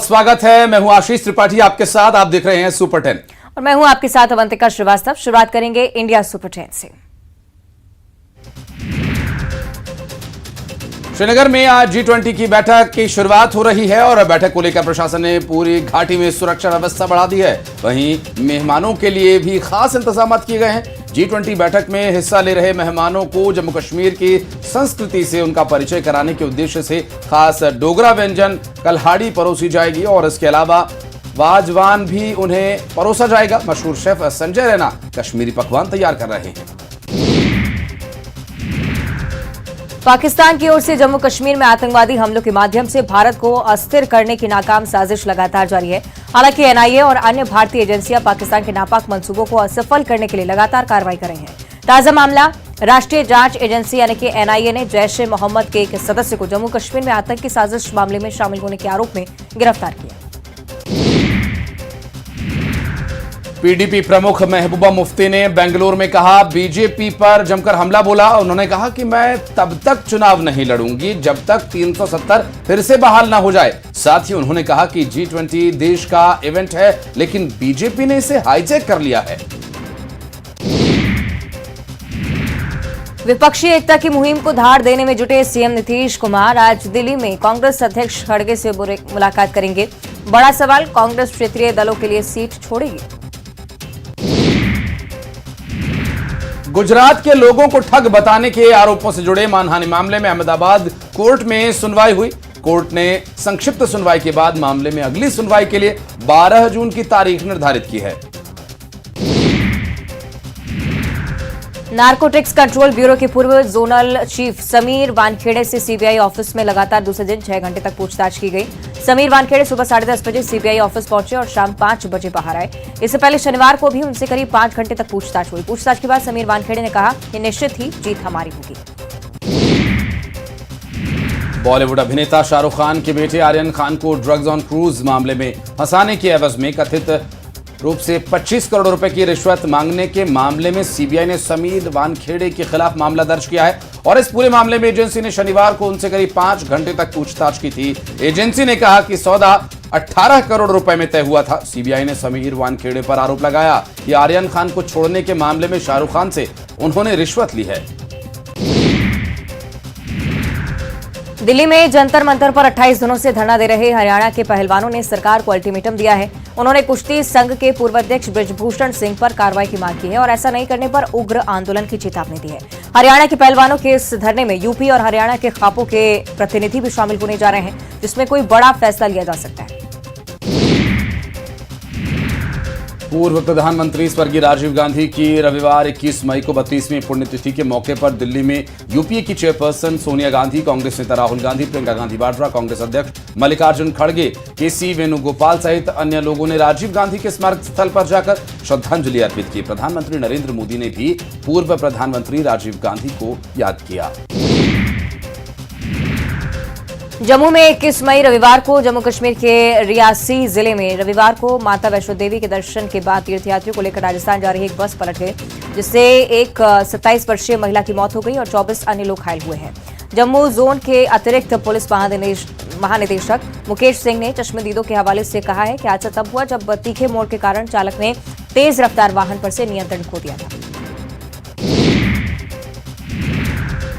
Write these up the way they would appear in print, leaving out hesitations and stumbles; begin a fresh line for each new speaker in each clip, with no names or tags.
स्वागत है। मैं हूं आशीष त्रिपाठी आपके साथ। आप देख रहे हैं सुपर 10
और मैं हूं आपके साथ अवंतिका श्रीवास्तव। शुरुआत करेंगे इंडिया सुपर 10 से।
श्रीनगर में आज G20 की बैठक की शुरुआत हो रही है और बैठक को लेकर प्रशासन ने पूरी घाटी में सुरक्षा व्यवस्था बढ़ा दी है। वहीं मेहमानों के लिए भी खास इंतजाम किए गए हैं। G20 बैठक में हिस्सा ले रहे मेहमानों को जम्मू कश्मीर की संस्कृति से उनका परिचय कराने के उद्देश्य से खास डोगरा व्यंजन कल्हाड़ी परोसी जाएगी और इसके अलावा वाजवान भी उन्हें परोसा जाएगा। मशहूर शेफ संजय रैना कश्मीरी पकवान तैयार कर रहे हैं।
पाकिस्तान की ओर से जम्मू कश्मीर में आतंकवादी हमलों के माध्यम से भारत को अस्थिर करने की नाकाम साजिश लगातार जारी है। हालांकि एनआईए और अन्य भारतीय एजेंसियां पाकिस्तान के नापाक मंसूबों को असफल करने के लिए लगातार कार्रवाई कर रही हैं। ताजा मामला, राष्ट्रीय जांच एजेंसी यानी कि एनआईए ने जैश ए मोहम्मद के एक सदस्य को जम्मू कश्मीर में आतंकी साजिश मामले में शामिल होने के आरोप में गिरफ्तार किया।
पीडीपी प्रमुख महबूबा मुफ्ती ने बेंगलुरु में कहा, बीजेपी पर जमकर हमला बोला। उन्होंने कहा कि मैं तब तक चुनाव नहीं लड़ूंगी जब तक 370 फिर से बहाल ना हो जाए। साथ ही उन्होंने कहा कि G20 देश का इवेंट है लेकिन बीजेपी ने इसे हाईजैक कर लिया है।
विपक्षी एकता की मुहिम को धार देने में जुटे सीएम नीतीश कुमार आज दिल्ली में कांग्रेस अध्यक्ष खड़गे से मुलाकात करेंगे। बड़ा सवाल, कांग्रेस क्षेत्रीय दलों के लिए सीट छोड़ेगी।
गुजरात के लोगों को ठग बताने के आरोपों से जुड़े मानहानि मामले में अहमदाबाद कोर्ट में सुनवाई हुई। कोर्ट ने संक्षिप्त सुनवाई के बाद मामले में अगली सुनवाई के लिए 12 जून की तारीख निर्धारित की है।
नारकोटिक्स कंट्रोल ब्यूरो के पूर्व जोनल चीफ समीर वानखेड़े से सीबीआई ऑफिस में लगातार दूसरे दिन 6 घंटे तक पूछताछ की गई। समीर वानखेड़े सुबह 10:30 बजे सीबीआई ऑफिस पहुंचे और शाम 5 बजे बाहर आए। इससे पहले शनिवार को भी उनसे करीब 5 घंटे तक पूछताछ हुई। पूछताछ के बाद समीर वानखेड़े ने कहा कि निश्चित ही जीत हमारी होगी।
बॉलीवुड अभिनेता शाहरुख खान के बेटे आर्यन खान को ड्रग्स ऑन क्रूज मामले में फंसाने के एवज में कथित रूप से 25 करोड़ रुपए की रिश्वत मांगने के मामले में सीबीआई ने समीर वानखेड़े के खिलाफ मामला दर्ज किया है और इस पूरे मामले में एजेंसी ने शनिवार को उनसे करीब 5 घंटे तक पूछताछ की थी। एजेंसी ने कहा कि सौदा 18 करोड़ रुपए में तय हुआ था। सीबीआई ने समीर वानखेड़े पर आरोप लगाया कि आर्यन खान को छोड़ने के मामले में शाहरुख खान से उन्होंने रिश्वत ली है।
दिल्ली में जंतर मंतर पर 28 दिनों से धरना दे रहे हरियाणा के पहलवानों ने सरकार को अल्टीमेटम दिया है। उन्होंने कुश्ती संघ के पूर्व अध्यक्ष बृजभूषण सिंह पर कार्रवाई की मांग की है और ऐसा नहीं करने पर उग्र आंदोलन की चेतावनी दी है। हरियाणा के पहलवानों के इस धरने में यूपी और हरियाणा के खापों के प्रतिनिधि भी शामिल होने जा रहे हैं, जिसमें कोई बड़ा फैसला लिया जा सकता है।
पूर्व प्रधानमंत्री स्वर्गीय राजीव गांधी की रविवार 21 मई को 32वीं पुण्यतिथि के मौके पर दिल्ली में यूपीए की चेयरपर्सन सोनिया गांधी, कांग्रेस नेता राहुल गांधी, प्रियंका गांधी वाड्रा, कांग्रेस अध्यक्ष मल्लिकार्जुन खड़गे, केसी वेणुगोपाल सहित अन्य लोगों ने राजीव गांधी के स्मारक स्थल पर जाकर श्रद्धांजलि अर्पित की। प्रधानमंत्री नरेंद्र मोदी ने भी पूर्व प्रधानमंत्री राजीव गांधी को याद किया।
जम्मू में 21 मई रविवार को जम्मू कश्मीर के रियासी जिले में रविवार को माता वैष्णो देवी के दर्शन के बाद तीर्थयात्रियों को लेकर राजस्थान जा रही एक बस पलट गई, जिससे एक 27 वर्षीय महिला की मौत हो गई और 24 अन्य लोग घायल हुए हैं। जम्मू जोन के अतिरिक्त पुलिस महानिदेशक मुकेश सिंह ने चश्मदीदों के हवाले से कहा है कि हादसा तब हुआ जब तीखे मोड़ के कारण चालक ने तेज रफ्तार वाहन पर से नियंत्रण खो दिया था।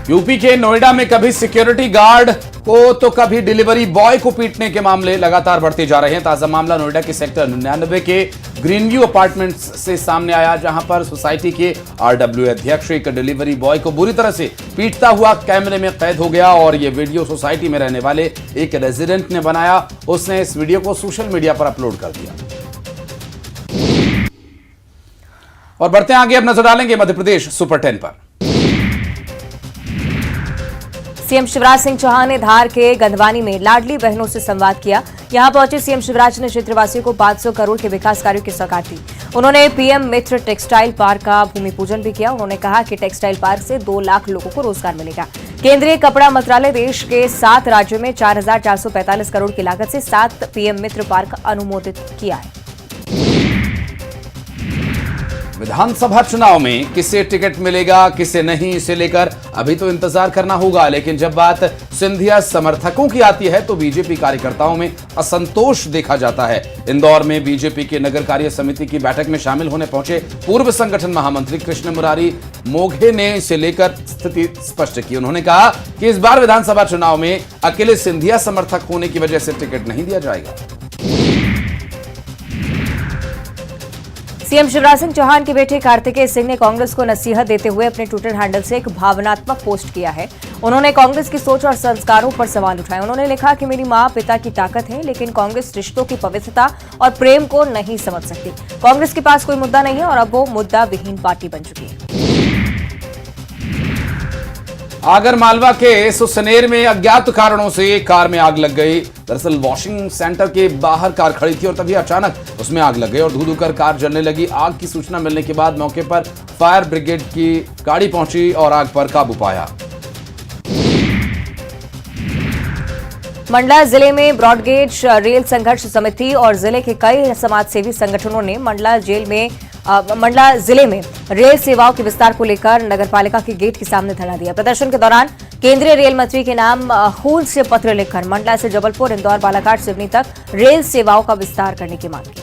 यूपी के नोएडा में कभी सिक्योरिटी गार्ड को तो कभी डिलीवरी बॉय को पीटने के मामले लगातार बढ़ते जा रहे हैं। ताजा मामला नोएडा के सेक्टर 99 के ग्रीनव्यू अपार्टमेंट्स से सामने आया, जहां पर सोसाइटी के आरडब्ल्यू अध्यक्ष एक डिलीवरी बॉय को बुरी तरह से पीटता हुआ कैमरे में कैद हो गया और यह वीडियो सोसाइटी में रहने वाले एक रेजिडेंट ने बनाया। उसने इस वीडियो को सोशल मीडिया पर अपलोड कर दिया। और बढ़ते आगे, अब नजर डालेंगे मध्य प्रदेश सुपर 10 पर।
सीएम शिवराज सिंह चौहान ने धार के गंधवानी में लाडली बहनों से संवाद किया। यहां पहुंचे सीएम शिवराज ने क्षेत्रवासियों को 500 करोड़ के विकास कार्यों की सौगात दी। उन्होंने पीएम मित्र टेक्सटाइल पार्क का भूमि पूजन भी किया। उन्होंने कहा कि टेक्सटाइल पार्क से 2 लाख लोगों को रोजगार मिलेगा। केंद्रीय कपड़ा मंत्रालय देश के 7 राज्यों में 4,445 करोड़ की लागत से 7 पीएम मित्र पार्क अनुमोदित किया है।
विधानसभा चुनाव में किसे टिकट मिलेगा किसे नहीं, इसे लेकर अभी तो इंतजार करना होगा। लेकिन जब बात सिंधिया समर्थकों की आती है तो बीजेपी कार्यकर्ताओं में असंतोष देखा जाता है। इंदौर में बीजेपी के नगर कार्य समिति की बैठक में शामिल होने पहुंचे पूर्व संगठन महामंत्री कृष्ण मुरारी मोघे ने इसे लेकर स्थिति स्पष्ट की। उन्होंने कहा कि इस बार विधानसभा चुनाव में अकेले सिंधिया समर्थक होने की वजह से टिकट नहीं दिया जाएगा।
सीएम शिवराज सिंह चौहान के बेटे कार्तिकेय सिंह ने कांग्रेस को नसीहत देते हुए अपने ट्विटर हैंडल से एक भावनात्मक पोस्ट किया है। उन्होंने कांग्रेस की सोच और संस्कारों पर सवाल उठाए। उन्होंने लिखा कि मेरी मां पिता की ताकत है, लेकिन कांग्रेस रिश्तों की पवित्रता और प्रेम को नहीं समझ सकती। कांग्रेस के पास कोई मुद्दा नहीं है और अब वो मुद्दा विहीन पार्टी बन चुकी है।
आगर मालवा के सुसनेर में अज्ञात कारणों से कार में आग लग गई। दरअसल वॉशिंग सेंटर के बाहर कार खड़ी थी और तभी अचानक उसमें आग लग गई और धू-धू कर कार जलने लगी। आग की सूचना मिलने के बाद मौके पर फायर ब्रिगेड की गाड़ी पहुंची और आग पर काबू पाया।
मंडला जिले में ब्रॉडगेज रेल संघर्ष समिति और जिले के कई समाजसेवी संगठनों ने मंडला जिले में रेल सेवाओं के विस्तार को लेकर नगरपालिका के गेट के सामने धरना दिया। प्रदर्शन के दौरान केंद्रीय रेल मंत्री के नाम हूल से पत्र लिखकर मंडला से जबलपुर, इंदौर, बालाघाट, सिवनी तक रेल सेवाओं का विस्तार करने की मांग की।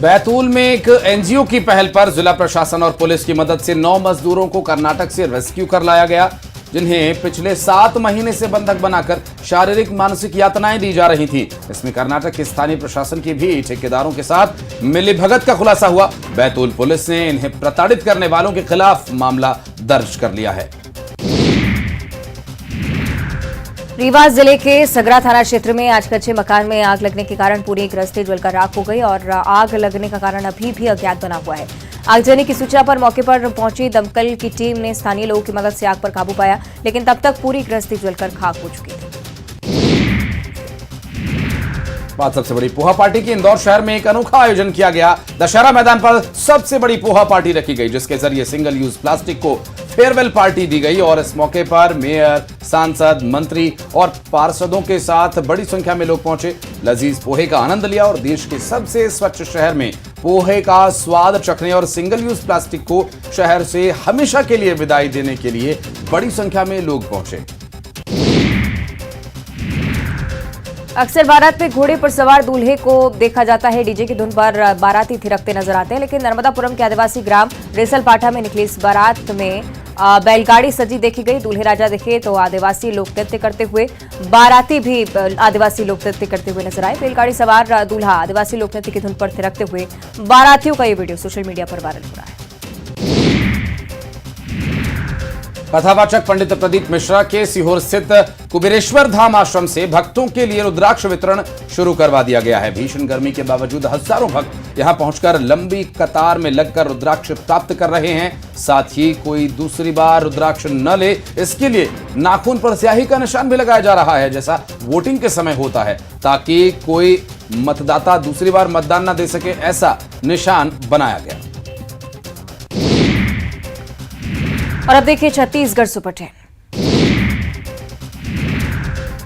बैतूल में एक एनजीओ की पहल पर जिला प्रशासन और पुलिस की मदद से 9 मजदूरों को कर्नाटक से रेस्क्यू कर लाया गया, जिन्हें पिछले 7 महीने से बंधक बनाकर शारीरिक मानसिक यातनाएं दी जा रही थी। इसमें कर्नाटक के स्थानीय प्रशासन की भी ठेकेदारों के साथ मिलीभगत का खुलासा हुआ। बैतूल पुलिस ने इन्हें प्रताड़ित करने वालों के खिलाफ मामला दर्ज कर लिया है।
रीवा जिले के सगरा थाना क्षेत्र में आज कच्चे मकान में आग लगने के कारण पूरी गृहस्थी जलकर राख हो गई और आग लगने का कारण अभी भी अज्ञात बना हुआ है। आगजनी की सूचना पर मौके पर पहुंची दमकल की टीम ने स्थानीय लोगों की मदद से आग पर काबू पाया, लेकिन तब तक पूरी गृहस्थी जलकर खाक हो चुकी थी।
बात सबसे बड़ी पोहा पार्टी की। इंदौर शहर में एक अनोखा आयोजन किया गया। दशहरा मैदान पर सबसे बड़ी पोहा पार्टी रखी गई, जिसके जरिए सिंगल यूज प्लास्टिक को फेयरवेल पार्टी दी गई और इस मौके पर मेयर, सांसद, मंत्री और पार्षदों के साथ बड़ी संख्या में लोग पहुंचे, लजीज पोहे का आनंद लिया और देश के सबसे स्वच्छ शहर में पोहे का स्वाद चखने और सिंगल यूज प्लास्टिक को शहर से हमेशा के लिए विदाई देने के लिए बड़ी संख्या में लोग पहुंचे।
अक्सर बारात में घोड़े पर सवार दूल्हे को देखा जाता है। डीजे की धुन पर बाराती थिरकते नजर आते हैं, लेकिन नर्मदापुरम के आदिवासी ग्राम रेसलपाठा में निकली इस बारात में बैलगाड़ी सजी देखी गई। दूल्हे राजा दिखे तो आदिवासी लोग नृत्य करते हुए, बाराती भी आदिवासी लोग नृत्य करते हुए नजर आए। बैलगाड़ी सवार दूल्हा आदिवासी लोक नृत्य की धुन पर थिरकते हुए बारातियों का ये वीडियो सोशल मीडिया पर वायरल हो रहा है।
कथावाचक पंडित प्रदीप मिश्रा के सीहोर स्थित कुबेरेश्वर धाम आश्रम से भक्तों के लिए रुद्राक्ष वितरण शुरू करवा दिया गया है। भीषण गर्मी के बावजूद हजारों भक्त यहां पहुंचकर लंबी कतार में लगकर रुद्राक्ष प्राप्त कर रहे हैं। साथ ही कोई दूसरी बार रुद्राक्ष न ले, इसके लिए नाखून पर स्याही का निशान भी लगाया जा रहा है, जैसा वोटिंग के समय होता है, ताकि कोई मतदाता दूसरी बार मतदान न दे सके, ऐसा निशान बनाया गया।
और अब देखिए छत्तीसगढ़ सुपर 10।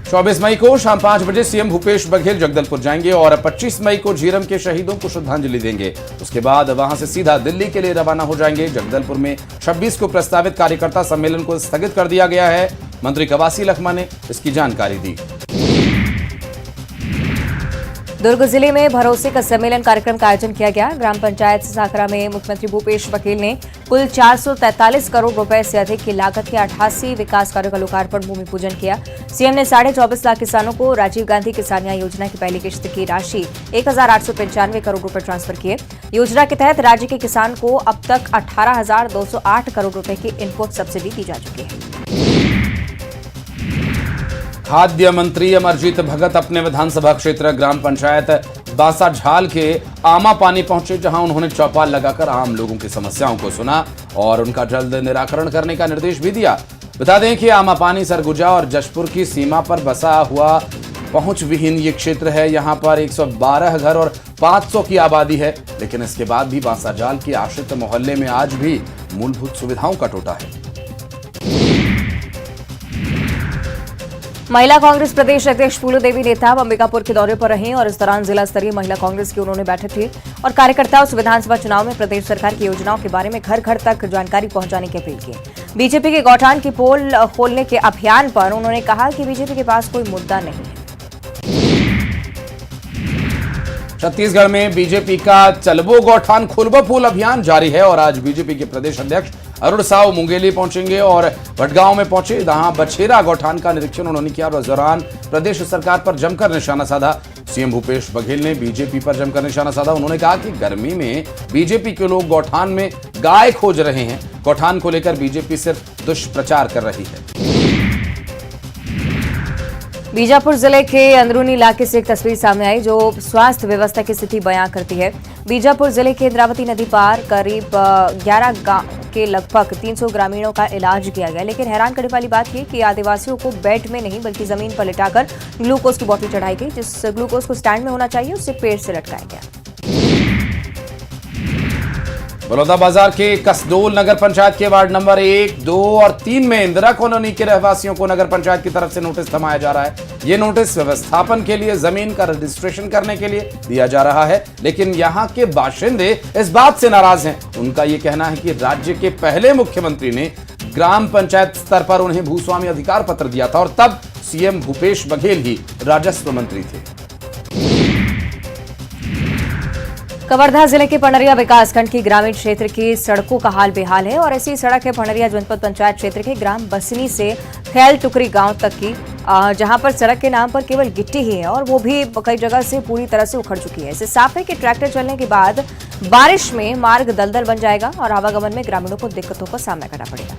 24 मई को शाम 5 बजे सीएम भूपेश बघेल जगदलपुर जाएंगे और 25 मई को झीरम के शहीदों को श्रद्धांजलि देंगे। उसके बाद वहां से सीधा दिल्ली के लिए रवाना हो जाएंगे। जगदलपुर में 26 को प्रस्तावित कार्यकर्ता सम्मेलन को स्थगित कर दिया गया है। मंत्री कवासी लखमा ने इसकी जानकारी दी।
दुर्ग जिले में भरोसे का सम्मेलन कार्यक्रम का आयोजन किया गया। ग्राम पंचायत साखरा में मुख्यमंत्री भूपेश बघेल ने कुल 443 करोड़ रुपए से अधिक की लागत के 88 विकास कार्यों का लोकार्पण भूमि पूजन किया। सीएम ने 24.5 लाख किसानों को राजीव गांधी किसान योजना की पहली किश्त की राशि 1,895 करोड़ रुपए ट्रांसफर किए। योजना के तहत राज्य के किसान को अब तक 18,208 करोड़ रुपए की इनपुट सब्सिडी दी जा चुकी है।
खाद्य मंत्री अमरजीत भगत अपने विधानसभा क्षेत्र ग्राम पंचायत बासाझाल के आमा पानी पहुंचे, जहां उन्होंने चौपाल लगाकर आम लोगों की समस्याओं को सुना और उनका जल्द निराकरण करने का निर्देश भी दिया। बता दें कि आमा पानी सरगुजा और जशपुर की सीमा पर बसा हुआ पहुंच विहीन ये क्षेत्र है। यहां पर 112 घर और 500 की आबादी है, लेकिन इसके बाद भी बासाझाल के आश्रित मोहल्ले में आज भी मूलभूत सुविधाओं का टोटा है।
महिला कांग्रेस प्रदेश अध्यक्ष फूलो देवी नेता अंबिकापुर के दौरे पर रहे और इस दौरान जिला स्तरीय महिला कांग्रेस की उन्होंने बैठक की और कार्यकर्ताओं से विधानसभा चुनाव में प्रदेश सरकार की योजनाओं के बारे में घर घर तक जानकारी पहुंचाने की अपील की। बीजेपी के गौठान की पोल खोलने के अभियान पर उन्होंने कहा कि बीजेपी के पास कोई मुद्दा नहीं है।
छत्तीसगढ़ में बीजेपी का चलबो गौठान खोलबो पोल अभियान जारी है और आज बीजेपी के प्रदेश अध्यक्ष अरुण साव मुंगेली पहुंचेंगे और भटगांव में पहुंचे। जहां बछेरा गौठान का निरीक्षण उन्होंने किया और इस दौरान प्रदेश सरकार पर जमकर निशाना साधा। सीएम भूपेश बघेल ने बीजेपी पर जमकर निशाना साधा। उन्होंने कहा कि गर्मी में बीजेपी के लोग गौठान में गाय खोज रहे हैं। गौठान को लेकर बीजेपी सिर्फ दुष्प्रचार कर रही है।
बीजापुर जिले के अंदरूनी इलाके से एक तस्वीर सामने आई जो स्वास्थ्य व्यवस्था की स्थिति बयां करती है। बीजापुर जिले के इंद्रावती नदी पार करीब 11 गांव के लगभग 300 ग्रामीणों का इलाज किया गया, लेकिन हैरान करने वाली बात यह कि आदिवासियों को बेड में नहीं बल्कि जमीन पर लिटाकर ग्लूकोज की बोतल चढ़ाई गई। जिस ग्लूकोज को स्टैंड में होना चाहिए उसे पेड़ से लटकाया गया।
बलौदाबाजार के कसडोल नगर पंचायत के वार्ड नंबर 1, 2 और 3 में इंदिरा कॉलोनी के रहवासियों को नगर पंचायत की तरफ से नोटिस थमाया जा रहा है। ये नोटिस व्यवस्थापन के लिए जमीन का रजिस्ट्रेशन करने के लिए दिया जा रहा है, लेकिन यहाँ के बाशिंदे इस बात से नाराज हैं। उनका ये कहना है कि राज्य के पहले मुख्यमंत्री ने ग्राम पंचायत स्तर पर उन्हें भूस्वामी अधिकार पत्र दिया था और तब सीएम भूपेश बघेल ही राजस्व मंत्री थे।
कवर्धा जिले के पनरिया विकासखंड की ग्रामीण क्षेत्र की सड़कों का हाल बेहाल है और ऐसी सड़क है पनरिया जनपद पंचायत क्षेत्र के ग्राम बसनी से खैल टुकरी गांव तक की, जहां पर सड़क के नाम पर केवल गिट्टी ही है और वो भी कई जगह से पूरी तरह से उखड़ चुकी है। इससे साफ है कि ट्रैक्टर चलने के बाद बारिश में मार्ग दलदल बन जाएगा और आवागमन में ग्रामीणों को दिक्कतों का सामना करना पड़ेगा।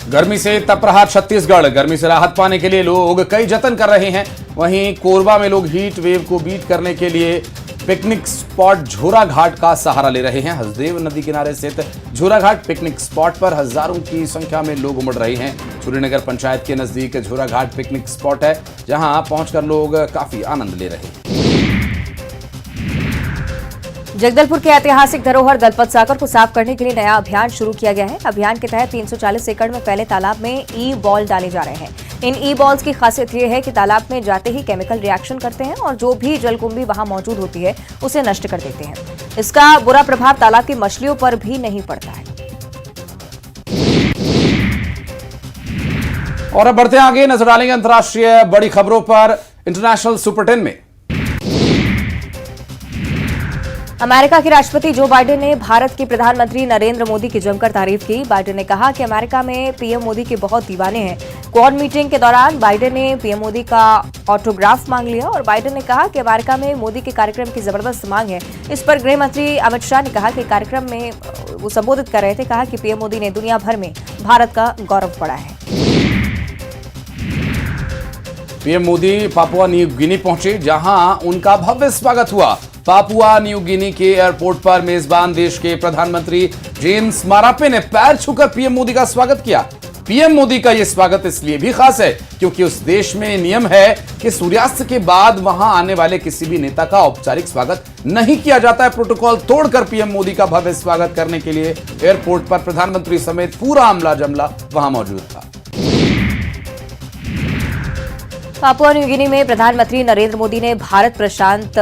गर्मी से तप रहा छत्तीसगढ़। गर्मी से राहत पाने के लिए लोग कई जतन कर रहे हैं। वहीं कोरबा में लोग हीट वेव को बीट करने के लिए पिकनिक स्पॉट झोरा घाट का सहारा ले रहे हैं। हसदेव नदी किनारे स्थित झोरा घाट पिकनिक स्पॉट पर हजारों की संख्या में लोग उमड़ रहे हैं। सूर्यनगर पंचायत के नजदीक झोरा घाट पिकनिक स्पॉट है, जहां पहुंचकर लोग काफी आनंद ले रहे हैं।
जगदलपुर के ऐतिहासिक धरोहर दलपत सागर को साफ करने के लिए नया अभियान शुरू किया गया है। अभियान के तहत 340 एकड़ में फैले तालाब में ई बॉल डाले जा रहे हैं। इन ई बॉल्स की खासियत यह है कि तालाब में जाते ही केमिकल रिएक्शन करते हैं और जो भी जलकुंभी वहां मौजूद होती है उसे नष्ट कर देते हैं। इसका बुरा प्रभाव तालाब की मछलियों पर भी नहीं पड़ता है।
और अब बढ़ते आगे, नजर डालेंगे अंतर्राष्ट्रीय बड़ी खबरों पर। इंटरनेशनल सुपर 10 में
अमेरिका के राष्ट्रपति जो बाइडेन ने भारत के प्रधानमंत्री नरेंद्र मोदी की जमकर तारीफ की। बाइडेन ने कहा कि अमेरिका में पीएम मोदी के बहुत दीवाने हैं। क्वाड मीटिंग के दौरान बाइडेन ने पीएम मोदी का ऑटोग्राफ मांग लिया और बाइडेन ने कहा कि अमेरिका में मोदी के कार्यक्रम की जबरदस्त मांग है। इस पर गृह मंत्री अमित शाह ने कहा कि कार्यक्रम में वो संबोधित कर रहे थे, कहा कि पीएम मोदी ने दुनिया भर में भारत का गौरव बढ़ाया है।
PM Modi Papua New Guinea पहुंचे, जहां उनका भव्य स्वागत हुआ। पापुआ न्यू गिनी के एयरपोर्ट पर मेजबान देश के प्रधानमंत्री जेम्स मारापे ने पैर छूकर पीएम मोदी का स्वागत किया। पीएम मोदी का यह स्वागत इसलिए भी खास है क्योंकि उस देश में नियम है कि सूर्यास्त के बाद वहां आने वाले किसी भी नेता का औपचारिक स्वागत नहीं किया जाता है। प्रोटोकॉल तोड़कर पीएम मोदी का भव्य स्वागत करने के लिए एयरपोर्ट पर प्रधानमंत्री समेत पूरा अमला जमला वहां मौजूद था।
पापुआ न्यू गिनी में प्रधानमंत्री नरेंद्र मोदी ने भारत प्रशांत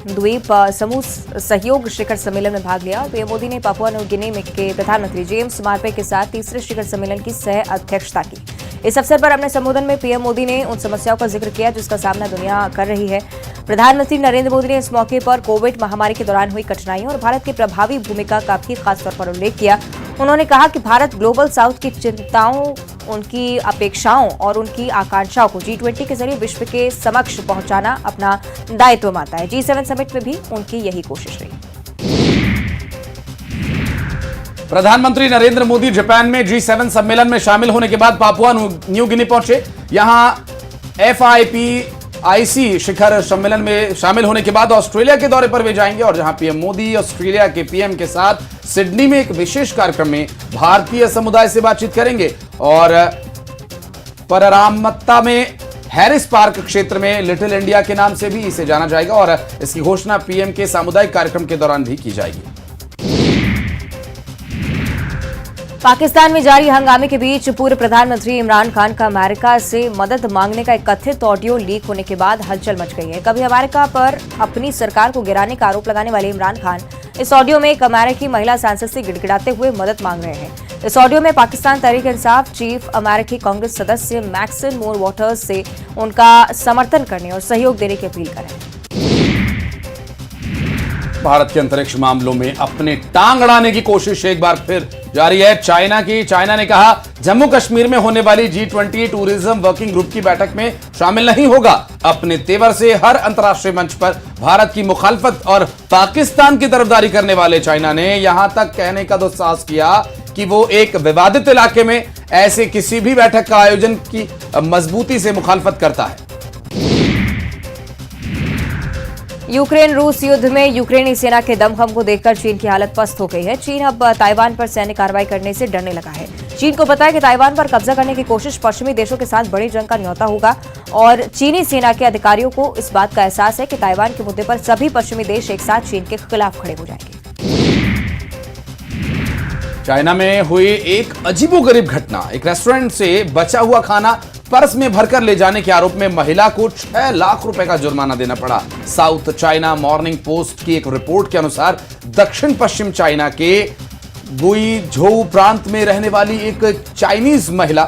द्वीप समूह सहयोग शिखर सम्मेलन में भाग लिया और पीएम मोदी ने पापुआ न्यू गिनी के प्रधानमंत्री जेम्स मार्पे के साथ तीसरे शिखर सम्मेलन की सह अध्यक्षता की। इस अवसर पर अपने संबोधन में पीएम मोदी ने उन समस्याओं का जिक्र किया जिसका सामना दुनिया कर रही है। प्रधानमंत्री नरेंद्र मोदी ने इस मौके पर कोविड महामारी के दौरान हुई कठिनाइयों और भारत की प्रभावी भूमिका का भी खासतौर पर उल्लेख किया। उन्होंने कहा कि भारत ग्लोबल साउथ की चिंताओं, उनकी अपेक्षाओं और उनकी आकांक्षाओं को G20 के जरिए विश्व के समक्ष पहुंचाना अपना दायित्व मानता है। G7 समिट में भी उनकी यही कोशिश रही।
प्रधानमंत्री नरेंद्र मोदी जापान में G7 सम्मेलन में शामिल होने के बाद पापुआ न्यू गिनी पहुंचे। यहां FIPIC शिखर सम्मेलन में शामिल होने के बाद ऑस्ट्रेलिया के दौरे पर वे जाएंगे और जहां पीएम मोदी ऑस्ट्रेलिया के पीएम के साथ सिडनी में एक विशेष कार्यक्रम में भारतीय समुदाय से बातचीत करेंगे और पररामत्ता में हैरिस पार्क क्षेत्र में लिटिल इंडिया के नाम से भी इसे जाना जाएगा और इसकी घोषणा पीएम के सामुदायिक कार्यक्रम के दौरान भी की जाएगी।
पाकिस्तान में जारी हंगामे के बीच पूर्व प्रधानमंत्री इमरान खान का अमेरिका से मदद मांगने का एक कथित ऑडियो लीक होने के बाद हलचल मच गई है। कभी अमेरिका पर अपनी सरकार को गिराने का आरोप लगाने वाले इमरान खान इस ऑडियो में एक अमेरिकी महिला सांसद से गिड़गिड़ाते हुए मदद मांग रहे हैं। इस ऑडियो में पाकिस्तान तहरीक इंसाफ चीफ अमेरिकी कांग्रेस सदस्य मैक्सिन मोर वाटर्स से उनका समर्थन करने और सहयोग देने की अपील कर रहे हैं।
भारत के अंतरिक्ष मामलों में अपने टांग अड़ाने की कोशिश एक बार फिर जारी है चाइना ने कहा जम्मू कश्मीर में होने वाली G20 टूरिज्म वर्किंग ग्रुप की बैठक में शामिल नहीं होगा। अपने तेवर से हर अंतर्राष्ट्रीय मंच पर भारत की मुखालफत और पाकिस्तान की तरफदारी करने वाले चाइना ने यहां तक कहने का दुस्साहस किया कि वो एक विवादित इलाके में ऐसे किसी भी बैठक का आयोजन की मजबूती से मुखालफत करता है।
यूक्रेन रूस युद्ध में यूक्रेनी सेना के दमखम को देखकर चीन की हालत पस्त हो गई है। चीन अब ताइवान पर सैन्य कार्रवाई करने से डरने लगा है। चीन को पता है कि ताइवान पर कब्जा करने की कोशिश पश्चिमी देशों के साथ बड़ी जंग का न्योता होगा और चीनी सेना के अधिकारियों को इस बात का एहसास है कि ताइवान के मुद्दे पर सभी पश्चिमी देश एक साथ चीन के खिलाफ खड़े हो जाएंगे।
चाइना में हुई एक अजीबोगरीब घटना। एक रेस्टोरेंट से बचा हुआ खाना पर्स में भरकर ले जाने के आरोप में महिला को 6 लाख रुपए का जुर्माना देना पड़ा। साउथ चाइना मॉर्निंग पोस्ट की एक रिपोर्ट के अनुसार दक्षिण पश्चिम चाइना के गुइझोउ प्रांत में रहने वाली एक चाइनीज महिला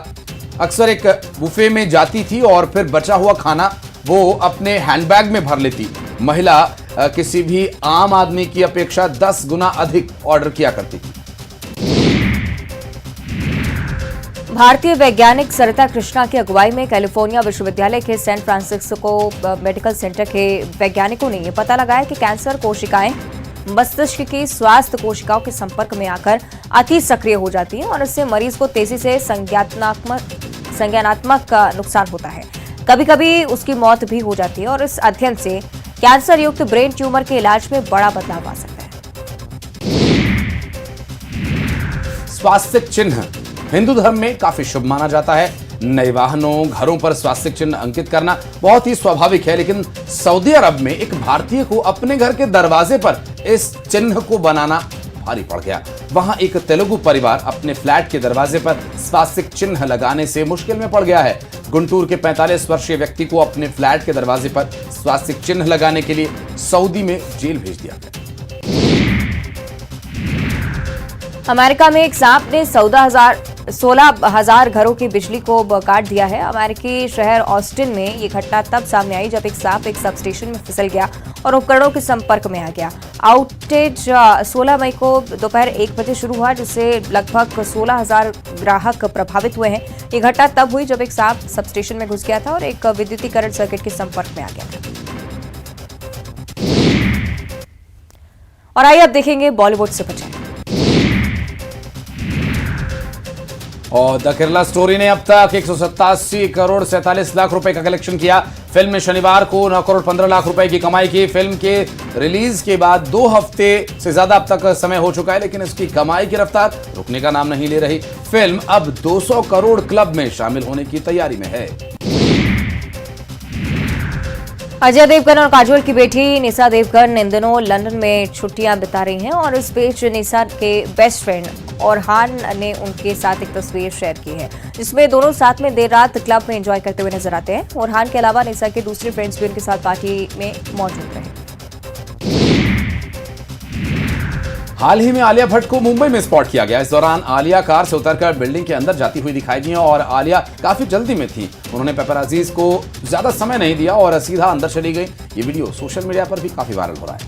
अक्सर एक बुफे में जाती थी और फिर बचा हुआ खाना वो अपने हैंडबैग में भर लेती। महिला किसी भी आम आदमी की अपेक्षा 10 गुना अधिक ऑर्डर किया करती थी।
भारतीय वैज्ञानिक सरिता कृष्णा की अगुवाई में कैलिफोर्निया विश्वविद्यालय के सेंट फ्रांसिस्को मेडिकल सेंटर के वैज्ञानिकों ने यह पता लगाया कि कैंसर कोशिकाएं मस्तिष्क की स्वास्थ्य कोशिकाओं के संपर्क में आकर अति सक्रिय हो जाती हैं और इससे मरीज को तेजी से संज्ञानात्मक नुकसान होता है। कभी कभी उसकी मौत भी हो जाती है और इस अध्ययन से कैंसर युक्त ब्रेन ट्यूमर के इलाज में बड़ा बदलाव आ सकता है।
स्वास्तिक चिन्ह हिंदू धर्म में काफी शुभ माना जाता है। नए वाहनों घरों पर स्वास्तिक चिन्ह अंकित करना बहुत ही स्वाभाविक है, लेकिन सऊदी अरब में एक भारतीय को अपने घर के दरवाजे पर इस चिन्ह को बनाना भारी पड़ गया। वहां एक तेलुगु परिवार अपने फ्लैट के दरवाजे पर स्वास्तिक चिन्ह लगाने से मुश्किल में पड़ गया है। गुंटूर के 45 वर्षीय व्यक्ति को अपने फ्लैट के दरवाजे पर स्वास्तिक चिन्ह लगाने के लिए सऊदी में जेल भेज दिया गया।
अमेरिका में एक सांप ने 16,000 घरों की बिजली को काट दिया है। अमेरिकी शहर ऑस्टिन में ये घटना तब सामने आई जब एक सांप एक सबस्टेशन में फिसल गया और उपकरणों के संपर्क में आ गया। आउटेज 16 मई को दोपहर 1 बजे शुरू हुआ, जिससे लगभग 16,000 ग्राहक प्रभावित हुए हैं। ये घटना तब हुई जब एक सांप सबस्टेशन में घुस गया था और एक विद्युतीकरण सर्किट के संपर्क में आ गया था। और आइए अब देखेंगे बॉलीवुड से बचाए।
और द केरला स्टोरी ने अब तक 187 करोड़ 47 लाख रुपए का कलेक्शन किया। फिल्म ने शनिवार को 9 करोड़ 15 लाख रुपए की कमाई की। फिल्म के रिलीज के बाद 2 हफ्ते से ज्यादा अब तक समय हो चुका है, लेकिन इसकी कमाई की रफ्तार रुकने का नाम नहीं ले रही। फिल्म अब 200 करोड़ क्लब में शामिल होने की तैयारी में है।
अजय देवगन और काजोल की बेटी निशा देवगन इन दिनों लंदन में छुट्टियां बिता रही हैं और इस बीच निशा के बेस्ट फ्रेंड ओरहान ने उनके साथ एक तस्वीर शेयर की है, जिसमें दोनों साथ में देर रात क्लब में एंजॉय करते हुए नजर आते हैं। ओरहान के अलावा निशा के दूसरे फ्रेंड्स भी उनके साथ पार्टी में मौजूद रहे।
हाल ही में आलिया भट्ट को मुंबई में स्पॉट किया गया। इस दौरान आलिया कार से उतरकर बिल्डिंग के अंदर जाती हुई दिखाई दी और आलिया काफी जल्दी में थी। उन्होंने पेपराजीज को ज्यादा समय नहीं दिया और सीधा अंदर चली गई। ये वीडियो सोशल मीडिया पर भी काफी वायरल हो रहा है।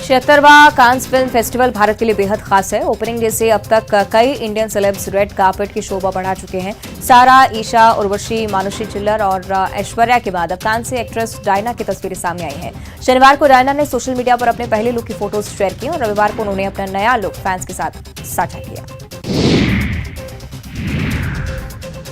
76वां कांस फिल्म फेस्टिवल भारत के लिए बेहद खास है। ओपनिंग डे से अब तक कई इंडियन सेलेब्स रेड कार्पेट की शोभा बढ़ा चुके हैं। सारा, ईशा, उर्वशी, मानुषी चिल्लर और ऐश्वर्या के बाद अब कांस से एक्ट्रेस डायना की तस्वीरें सामने आई हैं। शनिवार को डायना ने सोशल मीडिया पर अपने पहले लुक की फोटोज शेयर की और रविवार को उन्होंने अपना नया लुक फैंस के साथ साझा किया।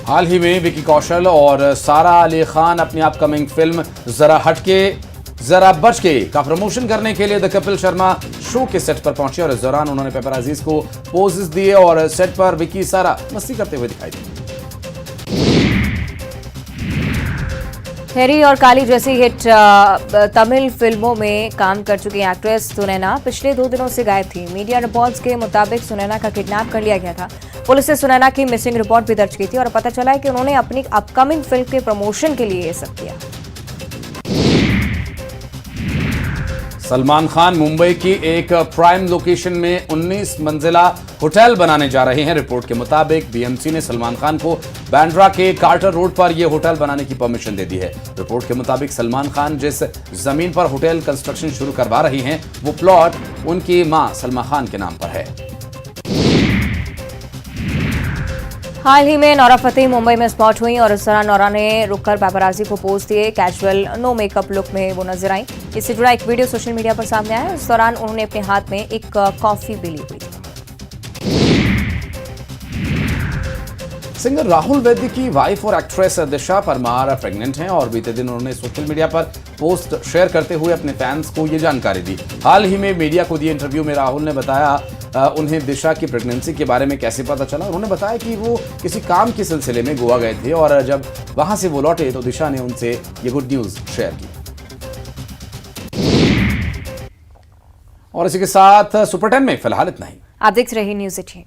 हाल ही में विकी कौशल और सारा अली खान अपनी अपकमिंग फिल्म जरा हटके जरा बच के का प्रमोशन करने के लिए द कपिल शर्मा शो के सेट पर पहुंचे और इस दौरान उन्होंने पेपराजीज को पोजेस दिए और सेट पर विकी सारा मस्ती करते हुए दिखाई दी।
हेरी और काली जैसी हिट तमिल फिल्मों में काम कर चुकी एक्ट्रेस सुनैना पिछले 2 दिनों से गायब थी। मीडिया रिपोर्ट्स के मुताबिक सुनैना का किडनैप कर लिया गया था। पुलिस ने सुनैना की मिसिंग रिपोर्ट भी दर्ज की थी और पता चला है कि उन्होंने अपनी अपकमिंग फिल्म के प्रमोशन के लिए ये सब किया।
सलमान खान मुंबई की एक प्राइम लोकेशन में 19 मंजिला होटल बनाने जा रहे हैं। रिपोर्ट के मुताबिक बीएमसी ने सलमान खान को बांद्रा के कार्टर रोड पर यह होटल बनाने की परमिशन दे दी है। रिपोर्ट के मुताबिक सलमान खान जिस जमीन पर होटल कंस्ट्रक्शन शुरू करवा रही हैं, वो प्लॉट उनकी मां सलमा खान के नाम पर है।
हाल ही में नौरा फतेही मुंबई में स्पॉट हुई और इस दौरान नौरा ने रुककर पैपराजी को पोज दिए। कैजुअल नो मेकअप लुक में वो नजर आई। इससे जुड़ा एक वीडियो सोशल मीडिया पर सामने आया। इस दौरान उन्होंने अपने हाथ में एक कॉफी भी ली हुई थी।
सिंगर राहुल वैद्य की वाइफ और एक्ट्रेस दिशा परमार प्रेग्नेंट हैं और बीते दिन उन्होंने सोशल मीडिया पर पोस्ट शेयर करते हुए अपने फैंस को ये जानकारी दी। हाल ही में मीडिया को दिए इंटरव्यू में राहुल ने बताया उन्हें दिशा की प्रेगनेंसी के बारे में कैसे पता चला। उन्होंने बताया कि वो किसी काम के सिलसिले में गोवा गए थे और जब वहां से वो लौटे तो दिशा ने उनसे ये गुड न्यूज शेयर की। और इसी के साथ सुपर 10 में फिलहाल इतना ही।
आप देख रहे हैं न्यूज़ 18।